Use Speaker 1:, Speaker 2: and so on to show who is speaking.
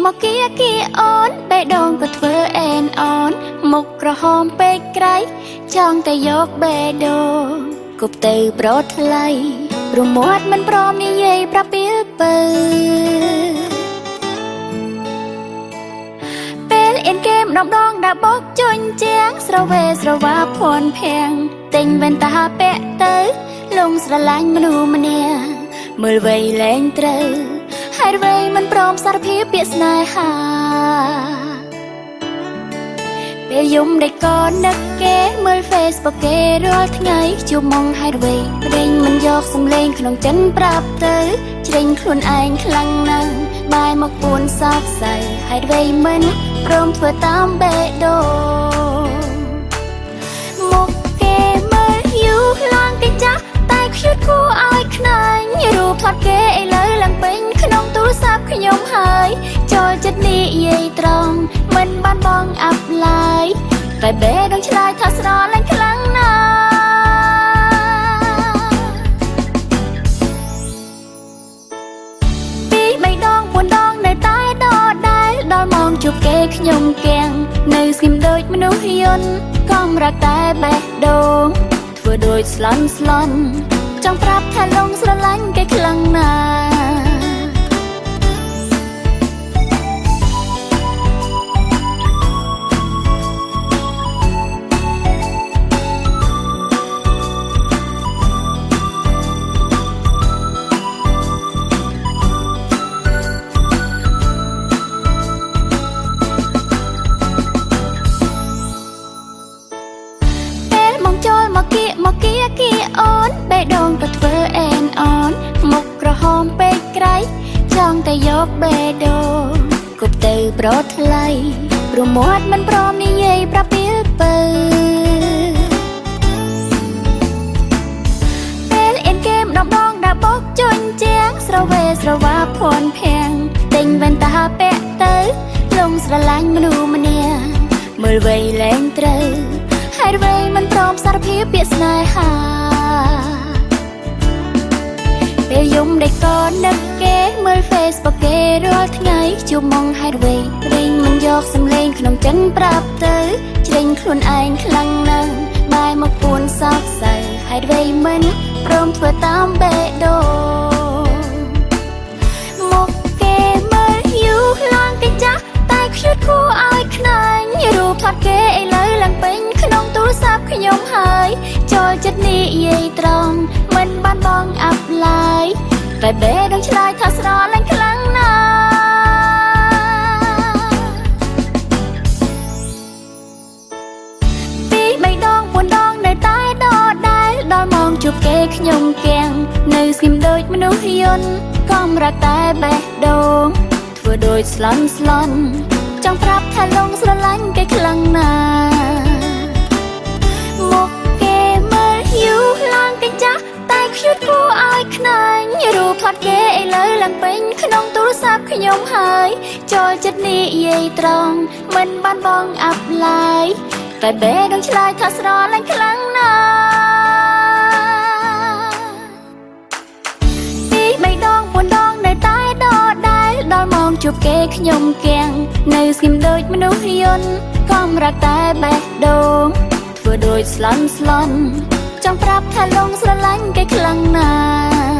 Speaker 1: មកគៀគៀអូនបេះដូងក៏ធ្វើអែនអូនមុខក្រហមពេកក្រៃចង់តែយកបេះដូងគប់ទៅប្រត់ថ្លៃរមាត់មិនព្រមនិយាយប្រាប់ពីពើពេលអៀនគេម្ដងដាក់បោកជញ្ជាំងស្រវេស្រវាភ័ណ្ឌភាំងទិញវ៉ែនតាពាក់ទៅលងស្រឡាញ់មនុស្សម្នាក់មើលវ័យលែងត្រូវហើយអ្វីមិនព្រមសារភាពពាក្យស្នេហាពេលយំដែលកនឹកគេមើល Facebook គេរាល់ថ្ងៃជួបមកហើយអ្វីព្រិញមិនយកសំឡេងក្នុងចិនប្រាប់ទៅជ្រិញខ្លួនឯងខ្លាំងណាស់បែរមកពួនសោកសៅហើយអ្វីមិនព្រមធ្វើតាមបេះដូងមកគេមើលយូរឡើងគេចាស់តែខ្ជិតគួរឲ្យខ្នាញ់រូបថតគេឥឡូវឡើងពេញក្នុងទូរស័ព្ទខ្ញុំហើយចូលចិត្តនិយាយត្រង់មិនបានបងអាប់ឡើយតែបេះដូងឆ្លើយថាស្រឡាញ់ខ្លាំងណាស់ពី3ដង4ដងនៅតែដដែលដល់ម៉ោងជួបគេខ្ញុំគាំងនៅស្គីមដូចមនុស្សយន្តកំរកតែបេះដូងធ្វើដូចស្លន់ចង់ប្រាប់ថាលងស្រឡាញ់គេខ្លាំងណាស់មកគៀគៀអូនបេះដូងក៏ធ្វើអែនអូនមុខក្រហមពេកក្រៃចង់តែយកបេះដូងគប់ទៅប្រត់ថ្លៃរមាត់មិនព្រមនិយាយប្រាប់ពីពើពេលអៀនគេម្ដងដាក់បោកជញ្ជាំងស្រវេស្រវាភ័ណ្ឌភាំងទិញវ៉ែនតាពាក់ទៅលងស្រឡាញ់មនុស្សម្នាក់មើលវ័យលែងត្រូវហើយអ្វីមិនព្រមសារភាពពាក្យស្នេហាពេលយំដែលកនឹកគេមើល Facebook គេរាល់ថ្ងៃជួបមកហើយអ្វីព្រិញមិនយកសំឡេងក្នុងចិនប្រាប់ទៅជ្រិញខ្លួនឯងខ្លាំងណាស់បែរមកពួនសោកសៅហើយអ្វីមិនព្រមធ្វើតាមបេះដូងមកគេមើលយូរឡើងគេចាស់តែខ្ជិតគួរឲ្យខ្នាញ់រូបថតគេឥឡូវឡើងពេញក្នុងទូរស័ព្ទខ្ញុំហើយចូលចិត្តនិយាយត្រង់មិនបានបងអាប់ឡើយតែបេះដូងឆ្លើយថាស្រឡាញ់ខ្លាំងណាស់ពី3ដង4ដងនៅតែដដែលដល់ម៉ោងជួបគេខ្ញុំគាំងនៅស្គីមដូចមនុស្សយន្តកំរកតែបេះដូងធ្វើដូចស្លន់ចង់ប្រាប់ថាលងស្រឡាញ់គេខ្លាំងណាស់មកគេមើលយូរឡើងគេចាស់តែខ្ជិតគួរឲ្យខ្នាញ់រូបថតគេឥឡូវឡើងពេញក្នុងទូរស័ព្ទខ្ញុំហើយចូលចិត្តនិយាយត្រង់មិនបានបងអាប់ឡើយតែបេះដូងឆ្លើយថាស្រឡាញ់ខ្លាំងណាស់ពី3ដង4ដងនៅតែដដែលដល់ម៉ោងជួបគេខ្ញុំគាំងនៅស្គីមដូចមនុស្សយន្តកំរកតែបេះដូងធ្វើដូចស្លន់ចង់ប្រាប់ថាលងស្រឡាញ់គេខ្លាំងណាស់